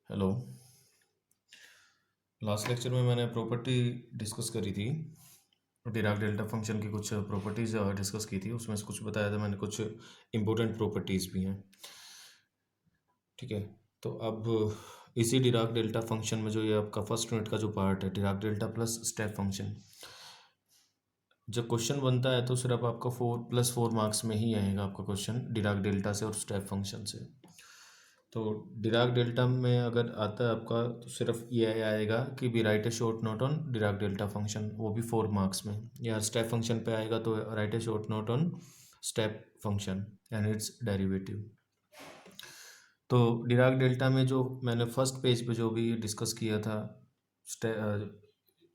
Hello. Last lecture में मैंने property discuss करी थी। डिराक डेल्टा फंक्शन की कुछ प्रॉपर्टीज़ डिस्कस की थी, उसमें से कुछ बताया था मैंने। कुछ इम्पोर्टेंट प्रॉपर्टीज़ भी हैं, ठीक है। तो अब इसी डिराक डेल्टा फंक्शन में जो ये आपका फर्स्ट यूनिट का जो पार्ट है, Dirac delta plus step function, जब क्वेश्चन बनता है तो सिर्फ आपका 4+4 मार्क्स में ही आएगा आपका क्वेश्चन डिराक डेल्टा से और स्टेप फंक्शन से। तो डिराक डेल्टा में अगर आता है आपका तो सिर्फ ये आएगा कि B write a short note on Dirac delta function, वो भी 4 मार्क्स में। या स्टेप फंक्शन पे आएगा तो right a short note on step function and it's derivative. तो डिराक डेल्टा में जो मैंने फर्स्ट पेज पे जो भी डिस्कस किया था,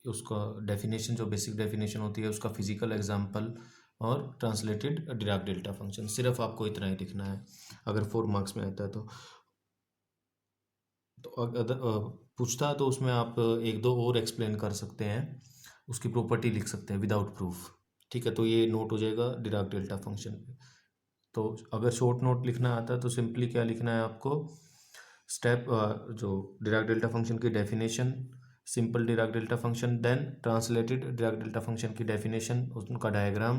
उसका डेफिनेशन, जो बेसिक डेफिनेशन होती है उसका, फिजिकल एग्जांपल और ट्रांसलेटेड डिराक डेल्टा फंक्शन, सिर्फ आपको इतना ही लिखना है अगर 4 मार्क्स में आता है तो अगर पूछता है तो उसमें आप एक दो और एक्सप्लेन कर सकते हैं, उसकी प्रॉपर्टी लिख सकते हैं विदाउट प्रूफ, ठीक है। तो ये नोट हो जाएगा डिराक डेल्टा फंक्शन पे। तो अगर शॉर्ट नोट लिखना आता है तो सिंपली क्या लिखना है आपको, स्टेप जो डिराक डेल्टा फंक्शन की definition, simple Dirac delta function, then translated Dirac delta function की डेफिनेशन, उनका डायग्राम,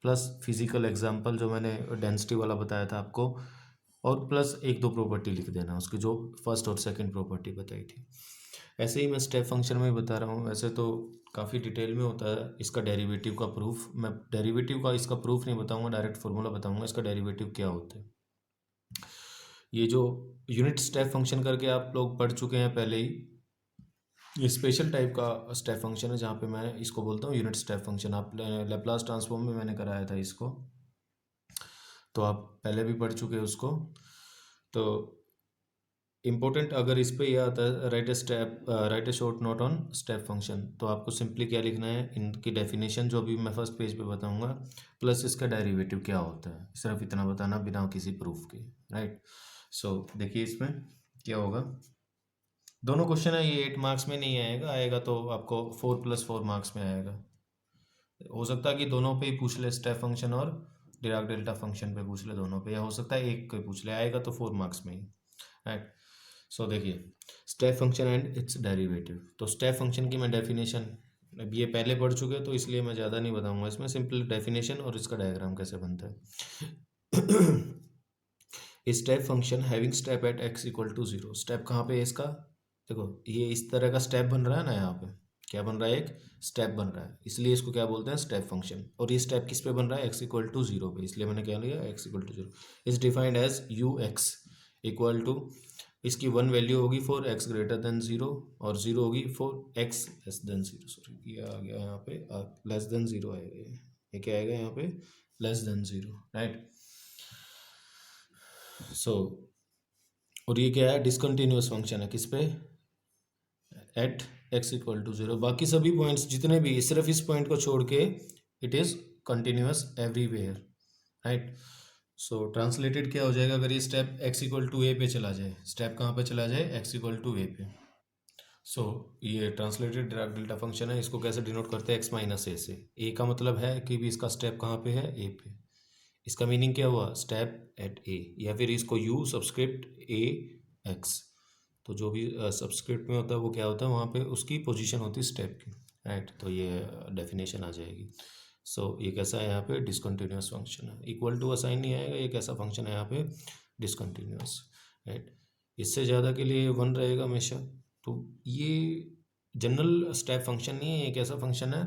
प्लस फिजिकल एग्जांपल जो मैंने डेंसिटी वाला बताया था आपको, और प्लस एक दो प्रॉपर्टी लिख देना उसकी, जो फर्स्ट और सेकंड प्रॉपर्टी बताई थी। ऐसे ही मैं स्टेप फंक्शन में बता रहा हूँ, वैसे तो काफ़ी डिटेल में होता है इसका डेरिवेटिव का प्रूफ। मैं डेरिवेटिव का इसका प्रूफ नहीं बताऊंगा, डायरेक्ट फॉर्मूला बताऊंगा इसका डेरिवेटिव क्या होता है। ये जो यूनिट स्टेप फंक्शन करके आप लोग पढ़ चुके हैं पहले ही, ये स्पेशल टाइप का स्टेप फंक्शन है जहाँ पे मैं इसको बोलता हूँ यूनिट स्टेप फंक्शन। आप लैप्लास ट्रांसफॉर्म में मैंने कराया था इसको, तो आप पहले भी पढ़ चुके हैं उसको। तो इम्पोर्टेंट अगर इस पे ये आता है, right a short note on step function, तो आपको सिंपली क्या लिखना है, इनकी डेफिनेशन जो भी मैं फर्स्ट पेज पे बताऊंगा, प्लस इसका डेरिवेटिव क्या होता है, सिर्फ इतना बताना बिना किसी प्रूफ के, राइट। सो देखिए इसमें क्या होगा। दोनों क्वेश्चन है, ये 8 मार्क्स में नहीं आएगा, आएगा तो आपको 4+4 मार्क्स में आएगा। हो सकता है कि दोनों पे ही पूछ ले, स्टेप फंक्शन और डिराक डेल्टा फंक्शन पे पूछ ले दोनों पे, या हो सकता है एक पे पूछ ले, आएगा तो 4 मार्क्स में ही, राइट। सो देखिए, step function and it's derivative. तो स्टेप फंक्शन की मैं डेफिनेशन, अब ये पहले पढ़ चुके हैं तो इसलिए मैं ज़्यादा नहीं बताऊंगा इसमें, सिंपल डेफिनेशन और इसका डायग्राम कैसे बनता है। Step function having step at x equal to 0। Step कहाँ पे है इसका, देखो ये इस तरह का स्टेप बन रहा है ना, यहाँ पे क्या बन रहा है, एक स्टेप बन रहा है, इसलिए इसको क्या बोलते हैं, स्टेप फंक्शन। और ये स्टेप किस पे बन रहा है, x इक्वल टू 0 पे, इसलिए मैंने क्या लिया, x equal to 0 is defined as ux equal to, इसकी 1 वैल्यू होगी फॉर x ग्रेटर देन 0 और 0 होगी for x less than 0। Sorry ये आ गया यहाँ पे लेस देन 0 आएगा, ये क्या आएगा यहाँ पे, लेस देन 0, राइट। सो और ये क्या है, डिसकंटिन्यूअस फंक्शन है, किस पे, एट x इक्वल टू 0। बाकी सभी पॉइंट्स जितने भी, सिर्फ इस पॉइंट को छोड़ के it is continuous everywhere, right. So translated क्या हो जाएगा, अगर ये step x equal to a पे चला जाए, स्टेप कहाँ पे चला जाए, x इक्वल टू ए पे। सो ये ट्रांसलेटेड डिराक डेल्टा फंक्शन है, इसको कैसे डिनोट करते हैं, x माइनस ए से। ए का मतलब है कि भी इसका स्टेप कहाँ पे है, ए पे। इसका मीनिंग क्या हुआ, स्टेप एट ए, या फिर इसको यू सब्सक्रिप्ट ए एक्स। तो जो भी सब्सक्रिप्ट में होता है वो क्या होता है, वहाँ पे उसकी पोजीशन होती है स्टेप की, राइट। तो ये डेफिनेशन आ जाएगी। सो ये कैसा है, यहाँ पे डिसकंटिन्यूअस फंक्शन है, इक्वल टू असाइन नहीं आएगा, ये कैसा फंक्शन है यहाँ पे, डिसकंटिन्यूअस, राइट। इससे ज़्यादा के लिए 1 रहेगा हमेशा। तो ये जनरल स्टेप फंक्शन नहीं है, एक ऐसा फंक्शन है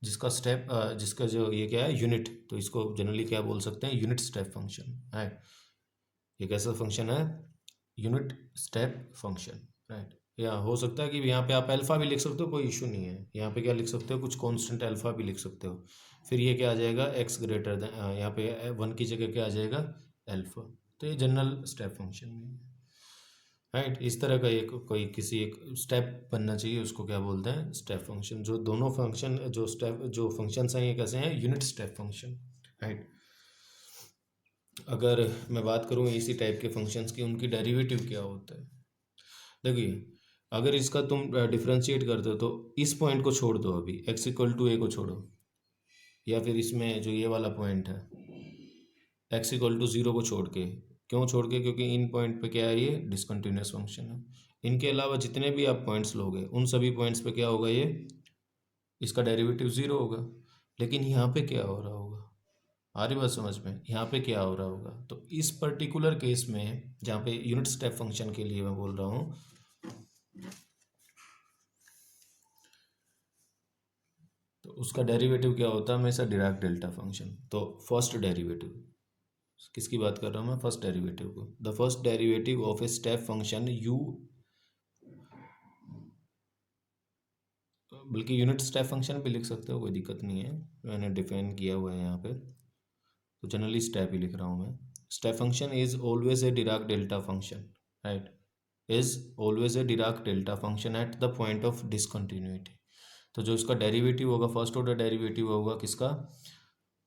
जिसका स्टेप, जिसका जो ये क्या है, यूनिट, तो इसको जनरली क्या बोल सकते हैं, यूनिट स्टेप फंक्शन, राइट। ये कैसा फंक्शन है, यूनिट स्टेप फंक्शन, राइट। या हो सकता है कि यहाँ पे आप अल्फ़ा भी लिख सकते हो, कोई इशू नहीं है, यहाँ पे क्या लिख सकते हो, कुछ कांस्टेंट अल्फ़ा भी लिख सकते हो। फिर ये क्या आ जाएगा, एक्स ग्रेटर देन, यहाँ पे 1 की जगह क्या आ जाएगा, अल्फ़ा। तो ये जनरल स्टेप फंक्शन में है, राइट। इस तरह का एक कोई किसी एक स्टेप बनना चाहिए, उसको क्या बोलते हैं, स्टेप फंक्शन। जो दोनों फंक्शन, जो स्टेप, जो फंक्शंस हैं ये कैसे हैं, यूनिट स्टेप फंक्शन, राइट। अगर मैं बात करूँ इसी टाइप के फंक्शंस की, उनकी डेरिवेटिव क्या होता है, देखिए अगर इसका तुम डिफ्रेंशिएट करते हो तो इस पॉइंट को छोड़ दो, अभी x इक्वल टू ए को छोड़ो, या फिर इसमें जो ये वाला पॉइंट है x इक्वल टू 0 को छोड़ के, क्यों छोड़ के, क्योंकि इन पॉइंट पे क्या है, ये डिसकंटिन्यूअस फंक्शन है। इनके अलावा जितने भी आप पॉइंट्स लोगे उन सभी पॉइंट्स पे क्या होगा, ये इसका डेरिवेटिव ज़ीरो होगा। लेकिन यहाँ पे क्या हो रहा होगा, आ रही बात समझ में, यहाँ पे क्या हो रहा होगा। तो इस पर्टिकुलर केस में जहाँ पे यूनिट स्टेप फंक्शन के लिए मैं बोल रहा हूँ, तो उसका डेरिवेटिव क्या होता है हमेशा, डिराक डेल्टा फंक्शन। तो फर्स्ट डेरिवेटिव किसकी बात कर रहा हूँ मैं, फर्स्ट डेरिवेटिव को। The first derivative of a step function you, बल्कि यूनिट स्टेप फंक्शन भी लिख सकते हो, कोई दिक्कत नहीं है, मैंने डिफाइन किया हुआ है यहाँ पे, तो जनरली स्टेप ही लिख रहा हूँ मैं। Step function is always a Dirac delta function, right, is always a Dirac delta function eight the point of discontinuity. तो जो इसका डेरिवेटिव होगा, फर्स्ट ऑर्डर डेरिवेटिव होगा किसका,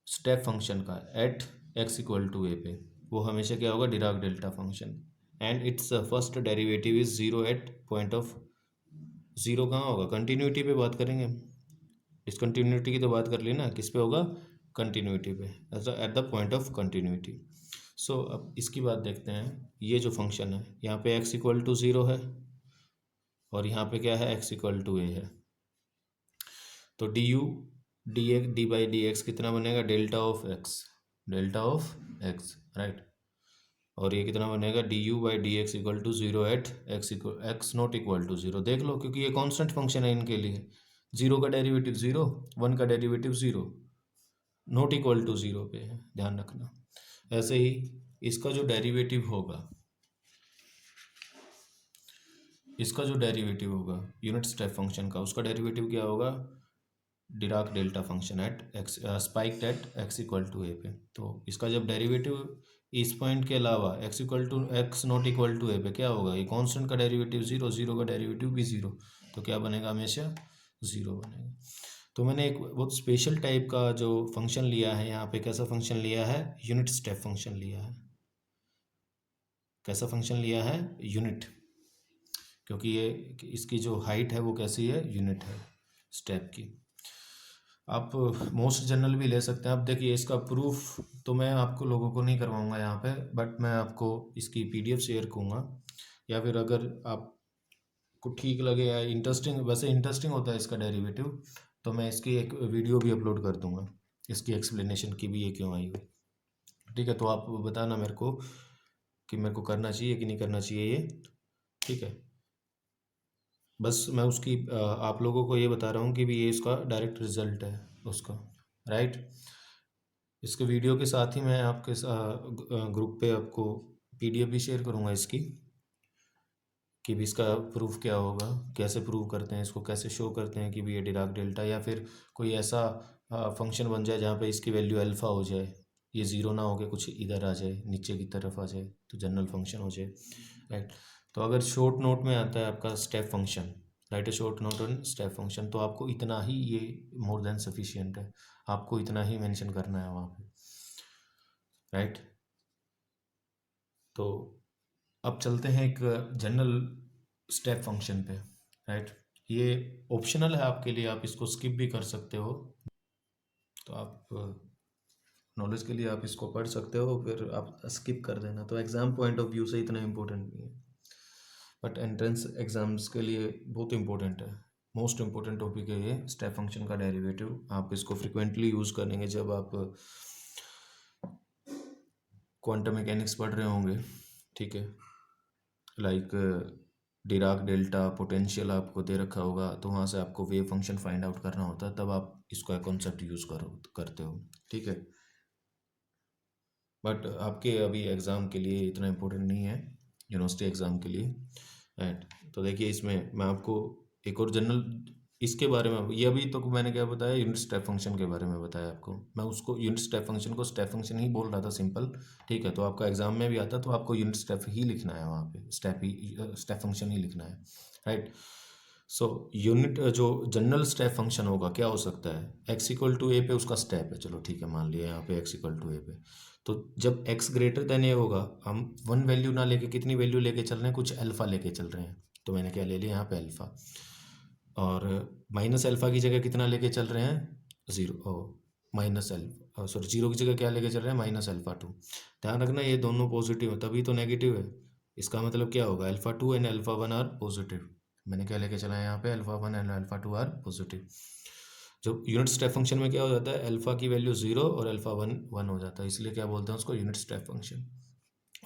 स्टेप फंक्शन का, at x equal to a पे, वो हमेशा क्या होगा, Dirac delta function. And its first derivative is zero at point of, zero कहाँ होगा, कंटिन्यूटी पे बात करेंगे, डिसकंटिन्यूटी की तो बात कर ली ना, किस पे होगा, कंटिन्यूटी पे, at the point of continuity. So अब इसकी बात देखते हैं। ये जो फंक्शन है यहाँ पे एक्स इक्वल टू ज़ीरो है और यहाँ पे क्या है, एक्स इक्वल टू ए है। तो d u d x d by d x कितना बनेगा, delta of x, delta of x, right. और ये कितना बनेगा, d u by d x equal to zero at x not equal to zero. देख लो, क्योंकि ये कांस्टेंट फंक्शन है इनके लिए, ज़ीरो का डेरिवेटिव ज़ीरो, वन का derivative zero, not equal to zero पे है, ध्यान रखना। ऐसे ही इसका जो डेरिवेटिव होगा, इसका जो डेरिवेटिव होगा यूनिट स्टेप फंक्शन का, उसका डेरिवेटिव क्या होगा, Dirac delta function at x, spiked at x equal to a पे। तो इसका जब डेरिवेटिव इस पॉइंट के अलावा x equal to x not equal to a पे क्या होगा, ये कांस्टेंट का डेरिवेटिव ज़ीरो, ज़ीरो का डेरिवेटिव भी ज़ीरो, तो क्या बनेगा, हमेशा ज़ीरो बनेगा। तो मैंने एक बहुत स्पेशल टाइप का जो फंक्शन लिया है यहाँ पे, कैसा फंक्शन लिया है, यूनिट स्टेप फंक्शन लिया है। कैसा फंक्शन लिया है, यूनिट, क्योंकि ये इसकी जो हाइट है वो कैसी है, यूनिट है स्टेप की। आप मोस्ट जनरल भी ले सकते हैं। अब देखिए इसका प्रूफ तो मैं आपको लोगों को नहीं करवाऊंगा यहाँ पे, बट मैं आपको इसकी पीडीएफ शेयर करूँगा, या फिर अगर आपको ठीक लगे या इंटरेस्टिंग, वैसे इंटरेस्टिंग होता है इसका डेरिवेटिव, तो मैं इसकी एक वीडियो भी अपलोड कर दूँगा, इसकी एक्सप्लेनेशन की भी, ये क्यों आई हुई। ठीक है, तो आप बताना मेरे को कि मेरे को करना चाहिए कि नहीं करना चाहिए ये, ठीक है। बस मैं उसकी आप लोगों को ये बता रहा हूँ कि भी ये इसका डायरेक्ट रिजल्ट है उसका, राइट। इसके वीडियो के साथ ही मैं आपके ग्रुप पे आपको पीडीएफ भी शेयर करूँगा इसकी, कि भी इसका प्रूफ क्या होगा, कैसे प्रूव करते हैं इसको, कैसे शो करते हैं कि भी ये डिराक डेल्टा, या फिर कोई ऐसा फंक्शन बन जाए जहाँ पे इसकी वैल्यू अल्फ़ा हो जाए, ये ज़ीरो ना हो के कुछ इधर आ जाए, नीचे की तरफ आ जाए, तो जनरल फंक्शन हो जाए, राइट। तो अगर शॉर्ट नोट में आता है आपका step function, right, a short note on step function, तो आपको इतना ही, ये मोर देन सफिशियंट है, आपको इतना ही मेंशन करना है वहाँ पे, राइट। तो अब चलते हैं एक जनरल स्टेप फंक्शन पे, राइट। ये ऑप्शनल है आपके लिए, आप इसको स्किप भी कर सकते हो, तो आप नॉलेज के लिए आप इसको पढ़ सकते हो, फिर आप स्किप कर देना, तो एग्ज़ाम पॉइंट ऑफ व्यू से इतना इम्पोर्टेंट नहीं है, बट एंट्रेंस एग्ज़ाम्स के लिए बहुत इंपॉर्टेंट है। मोस्ट इम्पोर्टेंट टॉपिक है ये स्टेप फंक्शन का डेरिवेटिव। आप इसको फ्रिक्वेंटली यूज़ करेंगे जब आप क्वांटम मैकेनिक्स पढ़ रहे होंगे, ठीक है, लाइक डिराक डेल्टा पोटेंशियल आपको दे रखा होगा, तो वहाँ से आपको वेव फंक्शन फाइंड आउट करना होता है, तब आप इसका कॉन्सेप्ट यूज़ करते हो, ठीक है। बट आपके अभी एग्ज़ाम के लिए इतना इम्पोर्टेंट नहीं है, यूनिवर्सिटी एग्ज़ाम के लिए, राइट। तो देखिए इसमें मैं आपको एक और जनरल इसके बारे में, ये अभी तो मैंने क्या बताया, यूनिट स्टेप फंक्शन के बारे में बताया आपको, मैं उसको यूनिट स्टेप फंक्शन को स्टेप फंक्शन ही बोल रहा था, सिंपल, ठीक है। तो आपका एग्जाम में भी आता, तो आपको यूनिट स्टेप ही लिखना है वहाँ पे, स्टेप फंक्शन ही लिखना है, राइट। सो यूनिट जो जनरल स्टेप फंक्शन होगा क्या हो सकता है, एक्स इक्वल टू ए पे उसका स्टेप है, चलो ठीक है, मान लिया यहाँ पे एक्स इक्वल टू ए पे, तो जब एक्स ग्रेटर देन ए होगा, हम वन वैल्यू ना लेके कितनी वैल्यू लेके चल रहे हैं, कुछ अल्फ़ा लेके चल रहे हैं, तो मैंने क्या ले लिया यहाँ पे अल्फ़ा, और माइनस अल्फ़ा की जगह कितना लेके चल रहे हैं, zero, minus alpha, sorry, zero की जगह क्या लेके चल रहे हैं, माइनस अल्फ़ा टू। ध्यान रखना ये दोनों पॉजिटिव है, तभी तो नेगेटिव है, इसका मतलब क्या होगा, alpha 2 and alpha 1 are positive. मैंने क्या लेके चला है यहाँ पे, alpha 1 and alpha 2 are positive. जो यूनिट स्टेप फंक्शन में क्या हो जाता है, अल्फा की वैल्यू 0 और अल्फा 1 1 हो जाता है, इसलिए क्या बोलते हैं उसको, यूनिट स्टेप फंक्शन।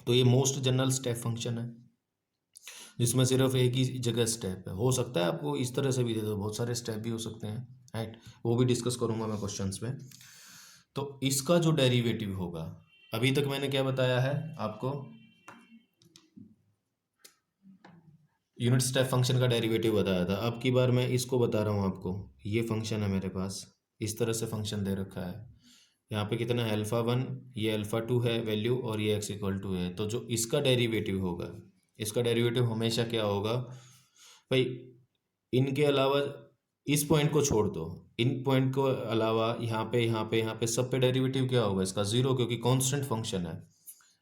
तो ये मोस्ट जनरल स्टेप फंक्शन है जिसमें सिर्फ एक ही जगह स्टेप है। हो सकता है आपको इस तरह से भी दे दो, बहुत सारे स्टेप भी हो सकते हैं, राइट, वो भी डिस्कस करूंगा मैं क्वेश्चंस में। तो इसका जो डेरिवेटिव होगा, अभी तक मैंने क्या बताया है आपको, यूनिट स्टेप फंक्शन का डेरिवेटिव बताया था। अब की बार मैं इसको बता रहा हूँ आपको। ये फंक्शन है मेरे पास, इस तरह से फंक्शन दे रखा है। यहाँ पे कितना है, अल्फा 1, ये अल्फा 2 है वैल्यू, और ये x इक्वल टू है। तो जो इसका डेरिवेटिव होगा, इसका डेरिवेटिव हमेशा क्या होगा भाई, इनके अलावा इस पॉइंट को छोड़ दो, इन पॉइंट को अलावा यहाँ पे यहाँ पे यहाँ पे सब पे डेरिवेटिव क्या होगा इसका, जीरो, क्योंकि कांस्टेंट फंक्शन है,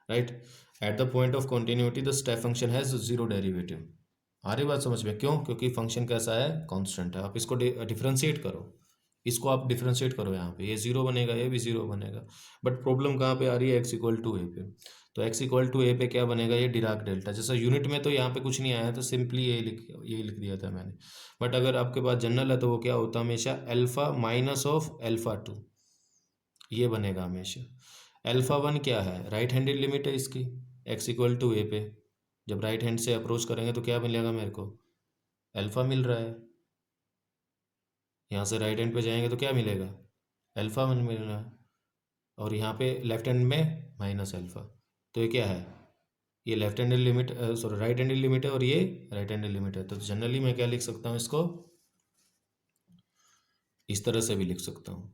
right. At the point of continuity the step function has zero derivative. आ रही बात समझ में, क्यों, क्योंकि फंक्शन कैसा है, कांस्टेंट है। आप इसको डिफरेंशिएट करो, इसको आप डिफरेंशिएट करो, यहाँ पे ये जीरो बनेगा, ये भी जीरो बनेगा। बट प्रॉब्लम कहाँ पे आ रही है, एक्स इक्वल टू ए पे। तो एक्स इक्वल टू ए पे क्या बनेगा, ये डिराक डेल्टा। जैसा यूनिट में तो यहाँ पे कुछ नहीं आया, तो सिंपली ये लिख दिया था मैंने। बट अगर आपके पास जनरल है तो वो क्या होता है हमेशा, अल्फा माइनस ऑफ अल्फा 2, ये बनेगा हमेशा। अल्फा 1 क्या है, राइट हैंडेड लिमिट है इसकी, एक्स इक्वल टू ए पे। जब राइट हैंड से अप्रोच करेंगे तो क्या मिलेगा मेरे को, अल्फा मिल रहा है। यहाँ से राइट हैंड पे जाएंगे तो क्या मिलेगा, अल्फा 1 मिल रहा है। और यहाँ पे लेफ्ट हैंड में माइनस अल्फा। तो ये क्या है, ये left handed limit, sorry right handed limit है, और ये राइट हैंडेड लिमिट है। तो जनरली मैं क्या लिख सकता हूँ इसको, इस तरह से भी लिख सकता हूँ,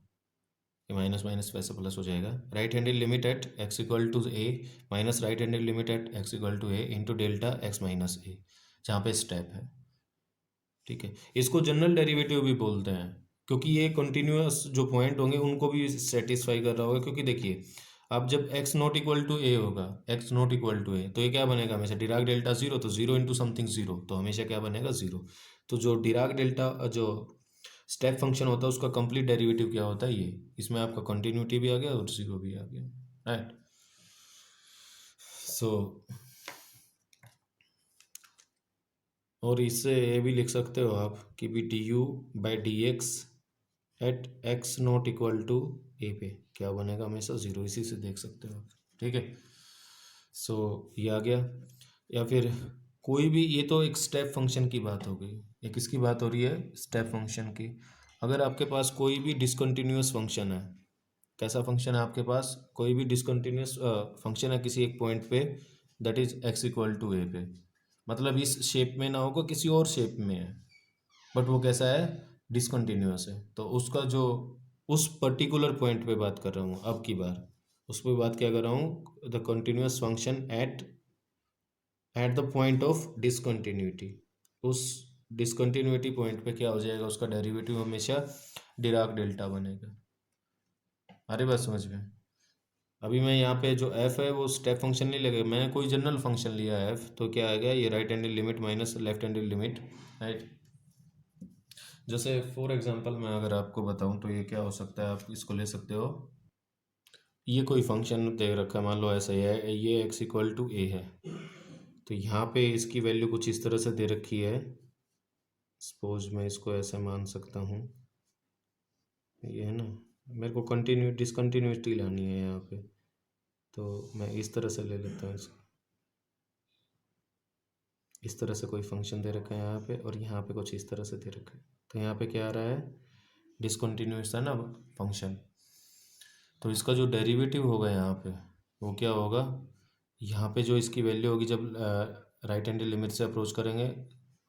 ये माइनस माइनस वैसे प्लस हो जाएगा। Right handed limit at x equal to a minus right handed limit at x equal to a into delta x minus a, जहाँ पे स्टेप है, ठीक है। इसको जनरल डेरिवेटिव भी बोलते हैं, क्योंकि ये कंटिन्यूअस जो पॉइंट होंगे उनको भी सेटिस्फाई कर रहा होगा। क्योंकि देखिए, अब जब x नॉट इक्वल टू ए होगा, x नॉट इक्वल टू ए, तो ये क्या बनेगा हमेशा, डिराक डेल्टा जीरो, तो जीरो इंटू समथिंग जीरो, तो हमेशा क्या बनेगा, जीरो। तो जो डिराक डेल्टा जो स्टेप फंक्शन होता है उसका कंप्लीट डेरिवेटिव क्या होता है, ये, इसमें आपका कंटिन्यूटी भी आ गया और जीरो भी आ गया, राइट। सो और इससे ये भी लिख सकते हो आप कि भी d u by d x at x not equal to a पे क्या बनेगा, हमेशा जीरो, इसी से देख सकते हो आप, ठीक है। सो ये आ गया। या फिर कोई भी, ये तो एक स्टेप फंक्शन की बात हो गई, ये किसकी बात हो रही है, स्टेप फंक्शन की। अगर आपके पास कोई भी डिसकंटिन्यूअस फंक्शन है, कैसा फंक्शन है आपके पास, कोई भी डिसकंटिन्यूअस फंक्शन है किसी एक पॉइंट पे, that is x equal to a पे, मतलब इस शेप में ना होगा, किसी और शेप में है, बट वो कैसा है, डिसकंटिन्यूअस है। तो उसका जो, उस पर्टिकुलर पॉइंट पे बात कर रहा हूँ अब की बार, उस पर बात क्या कर रहा हूँ, the continuous function at eight the point of discontinuity. उस डिसकंटिन्यूटी पॉइंट पे क्या हो जाएगा, उसका डेरिवेटिव हमेशा डिराक डेल्टा बनेगा। अरे बात समझ में, अभी मैं यहाँ पे जो f है वो स्टेप फंक्शन नहीं लेगा, मैंने कोई जनरल फंक्शन लिया है f, तो क्या आ गया, ये right handed limit minus left handed limit, right. जैसे फॉर एग्जांपल मैं अगर आपको बताऊं तो ये क्या हो सकता है, आप इसको ले सकते हो, ये कोई फंक्शन दे रखा है, मान लो ऐसा ही है, ये x इक्वल टू ए है, तो यहाँ पे इसकी वैल्यू कुछ इस तरह से दे रखी है। सपोज मैं इसको ऐसे मान सकता हूँ, ये है ना, मेरे को डिसकंटिन्यूटी लानी है यहाँ पे, तो मैं इस तरह से ले लेता हूँ इसको। इस तरह से कोई फंक्शन दे रखा है यहाँ पे, और यहाँ पे कुछ इस तरह से दे रखा है, तो यहाँ पे क्या आ रहा है, डिसकंटिन्यूअस है ना फंक्शन। तो इसका जो डेरिवेटिव होगा यहाँ पे वो क्या होगा, यहाँ पे जो इसकी वैल्यू होगी जब राइट हैंडेड लिमिट से अप्रोच करेंगे,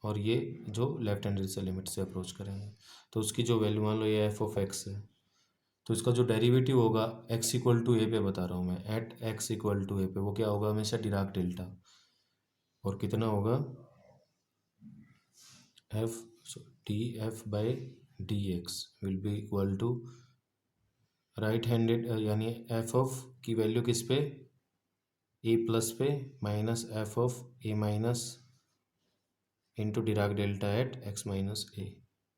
और ये जो लेफ्ट हैंडेड से लिमिट से अप्रोच करेंगे, तो उसकी जो वैल्यू, मान लो ये एफ ऑफ एक्स है, तो इसका जो डेरिवेटिव होगा एक्स इक्वल टू ए पे बता रहा हूँ मैं, eight x equal to a पे वो क्या होगा, हमेशा डिराक डेल्टा, और कितना होगा, f d f by d x will be equal to right handed, यानी एफ ऑफ की वैल्यू किस पे, ए प्लस पे, minus f of a minus into Dirac delta at x minus a.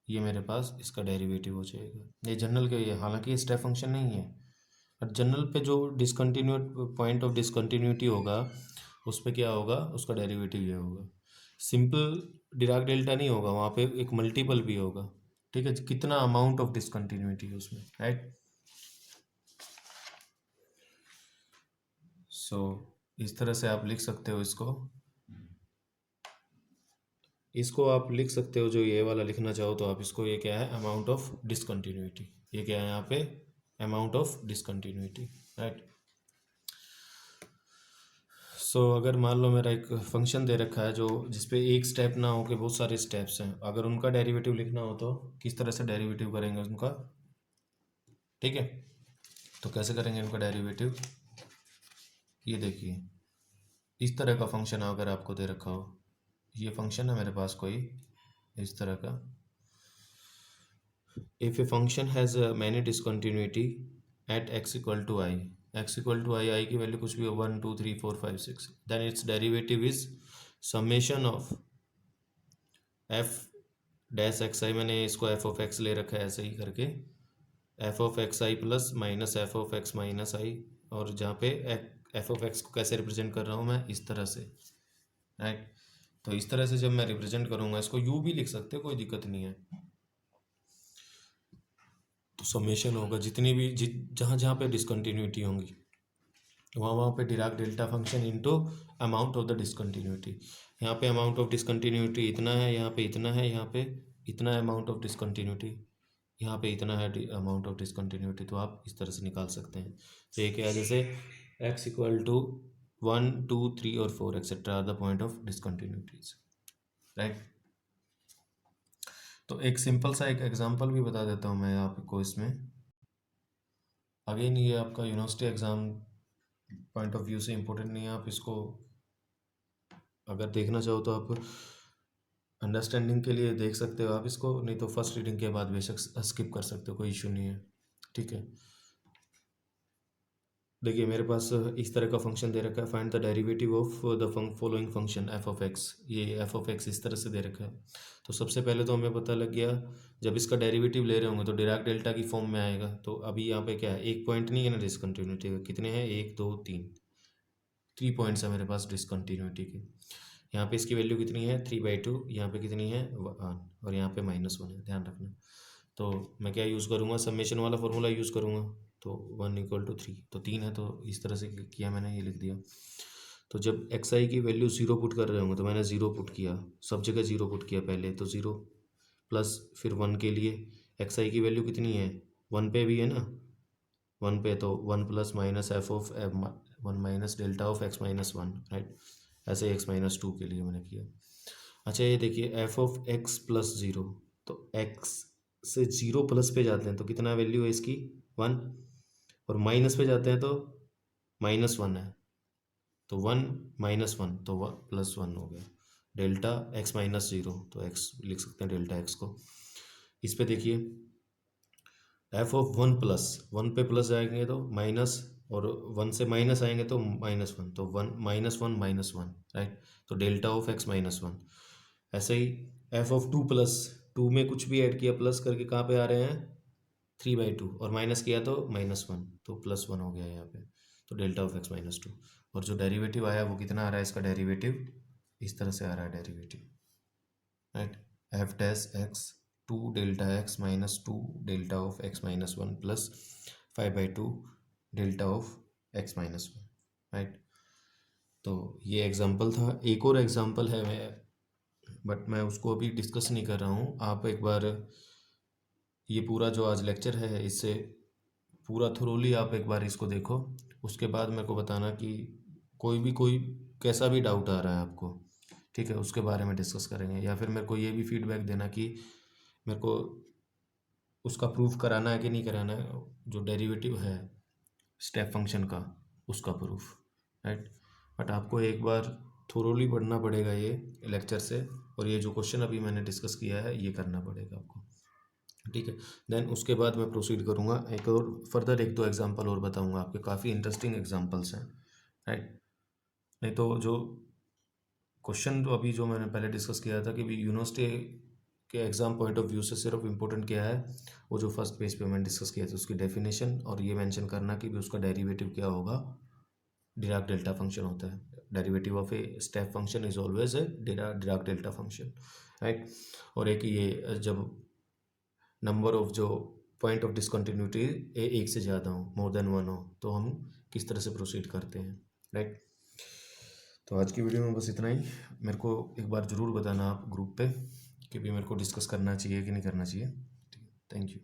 ये मेरे पास इसका डेरिवेटिव हो जाएगा। ये जनरल के, ये हालांकि स्टेप फंक्शन नहीं है, और जनरल पे जो डिसकंटिन्यूट पॉइंट ऑफ डिसकंटिन्यूटी होगा उसमें क्या होगा, उसका डेरिवेटिव ये होगा। सिंपल डिराक डेल्टा नहीं होगा, वहाँ पे एक मल्टीपल भी होगा, ठीक है, कितना अमाउंट ऑफ डिसकंटिन्यूटी है उसमें, राइट। सो इस तरह से आप लिख सकते हो इसको। इसको आप लिख सकते हो, जो ये वाला लिखना चाहो तो आप इसको, ये क्या है, अमाउंट ऑफ डिसकंटिन्यूटी, ये क्या है यहाँ पे, अमाउंट ऑफ डिसकंटिन्यूटी, राइट। सो अगर मान लो मेरा एक फंक्शन दे रखा है जो जिसपे एक स्टेप ना हो के बहुत सारे स्टेप्स हैं, अगर उनका डेरिवेटिव लिखना हो तो किस तरह से डेरिवेटिव करेंगे उनका, ठीक है। तो कैसे करेंगे उनका डेरिवेटिव, ये देखिए, इस तरह का फंक्शन अगर आपको दे रखा हो, ये फंक्शन है मेरे पास कोई इस तरह का, if a function has many discontinuity at x equal to i, x equal to i, i की वैल्यू कुछ भी हो 1 2 3 4 5 6, then it's derivative is summation of f dash x i, मैंने इसको एफ ऑफ एक्स ले रखा है ऐसे ही करके, f of x i plus minus f of x minus i, और जहाँ पे एफ ऑफ एक्स को कैसे रिप्रेजेंट कर रहा हूँ मैं, इस तरह से, राइट। तो इस तरह से जब मैं रिप्रेजेंट करूँगा, इसको यू भी लिख सकते हो, कोई दिक्कत नहीं है। तो समेशन होगा जितनी भी जहाँ जहाँ पे डिसकंटिन्यूटी होंगी, वहाँ वहाँ पे Dirac delta function into amount of the discontinuity. यहाँ पे अमाउंट ऑफ डिसकंटिन्यूटी इतना है, यहाँ पे इतना है, यहाँ पे इतना अमाउंट ऑफ डिसकंटिन्यूटी, यहाँ पे इतना है अमाउंट ऑफ डिसकंटिन्यूटी, तो आप इस तरह से निकाल सकते हैं। तो ये क्या है, जैसे एक्स इक्वल टू 1 2 3 और 4 etcetera are the point of discontinuities, right. तो एक सिंपल सा एक एग्जांपल भी बता देता हूँ मैं आपको इसमें। अगेन ये आपका university exam point of view से इम्पोर्टेंट नहीं है, आप इसको अगर देखना चाहो तो आप अंडरस्टैंडिंग के लिए देख सकते हो आप इसको, नहीं तो फर्स्ट रीडिंग के बाद बेशक स्किप कर सकते हो, कोई इशू नहीं है, ठीक है। देखिए मेरे पास इस तरह का फंक्शन दे रखा है, find the derivative of the following function F of x, ये एफ ऑफ एक्स इस तरह से दे रखा है। तो सबसे पहले तो हमें पता लग गया, जब इसका डेरिवेटिव ले रहे होंगे तो डिराक डेल्टा की फॉर्म में आएगा। तो अभी यहाँ पे क्या है, एक पॉइंट नहीं है ना डिसकंटिन्यूटी का, कितने हैं, 1 2 3, 3 पॉइंट्स है मेरे पास डिसकंटिन्यूटी के। यहाँ पे इसकी वैल्यू कितनी है, 3/2, यहाँ पे कितनी है 1, और यहाँ पे -1 है, ध्यान रखना। तो मैं क्या यूज़ करूँगा, समेशन वाला फॉर्मूला यूज़ करूँगा। तो 1 = 3, तो 3 है, तो इस तरह से किया मैंने, ये लिख दिया। तो जब एक्स आई की वैल्यू 0 पुट कर रहे होंगे तो मैंने 0 पुट किया, सब जगह 0 पुट किया पहले, तो 0 प्लस फिर 1 के लिए एक्स आई की वैल्यू कितनी है, 1 पे भी है ना, 1 पे, तो 1 plus minus f of 1 minus delta of x minus 1, right. ऐसे x-2 के लिए मैंने किया। अच्छा ये देखिए एफ ऑफ एक्स प्लस 0, तो एक्स से 0 प्लस पे जाते हैं तो कितना वैल्यू है इसकी, 1, और माइनस पे जाते हैं तो -1 है, तो 1 -1 तो +1 हो गया, डेल्टा x -0, तो x लिख सकते हैं डेल्टा x को। इस पे देखिए एफ ऑफ 1 प्लस 1 पे प्लस जाएंगे तो माइनस, और 1 से माइनस आएंगे तो -1, तो 1 -1 राइट, तो डेल्टा ऑफ x -1। ऐसे ही एफ ऑफ 2 प्लस 2 में कुछ भी ऐड किया प्लस करके कहाँ पे आ रहे हैं, 3/2, और माइनस किया तो -1, तो +1 हो गया यहाँ पे, तो डेल्टा ऑफ x -2। और जो डेरिवेटिव आया वो कितना आ रहा है, इसका डेरिवेटिव इस तरह से आ रहा है derivative, right, F dash x 2 delta x -2 delta of x -1 plus 5/2 delta of x -1, right. तो ये एग्जांपल था, एक और एग्जांपल है बट मैं उसको अभी डिस्कस नहीं कर रहा हूँ। आप एक बार ये पूरा जो आज लेक्चर है इससे पूरा थोरोली आप एक बार इसको देखो, उसके बाद मेरे को बताना कि कोई कैसा भी डाउट आ रहा है आपको, ठीक है, उसके बारे में डिस्कस करेंगे। या फिर मेरे को ये भी फीडबैक देना कि मेरे को उसका प्रूफ कराना है कि नहीं कराना है, जो डेरिवेटिव है स्टेप फंक्शन का, उसका प्रूफ, राइट। बट आपको एक बार थोरोली पढ़ना पड़ेगा ये लेक्चर से, और ये जो क्वेश्चन अभी मैंने डिस्कस किया है ये करना पड़ेगा आपको, ठीक है। देन उसके बाद मैं प्रोसीड करूँगा, एक और फर्दर 1-2 एग्जांपल और बताऊँगा आपके, काफ़ी इंटरेस्टिंग एग्जांपल्स हैं, राइट। नहीं तो जो क्वेश्चन जो अभी जो मैंने पहले डिस्कस किया था कि भी यूनिवर्सिटी के एग्ज़ाम पॉइंट ऑफ व्यू से सिर्फ इम्पोर्टेंट क्या है, वो जो फर्स्ट पेज पे मैंने डिस्कस किया था उसकी डेफिनेशन, और ये मेंशन करना कि भी उसका डेरिवेटिव क्या होगा, डिराक डेल्टा फंक्शन होता है, derivative of a step function is always a Dirac delta function, right. और एक ये जब नंबर ऑफ जो पॉइंट ऑफ डिसकंटिन्यूटी एक से ज़्यादा हो, मोर देन वन हो, तो हम किस तरह से प्रोसीड करते हैं, राइट। तो आज की वीडियो में बस इतना ही। मेरे को एक बार ज़रूर बताना आप ग्रुप पे कि भी मेरे को डिस्कस करना चाहिए कि नहीं करना चाहिए। Thank you.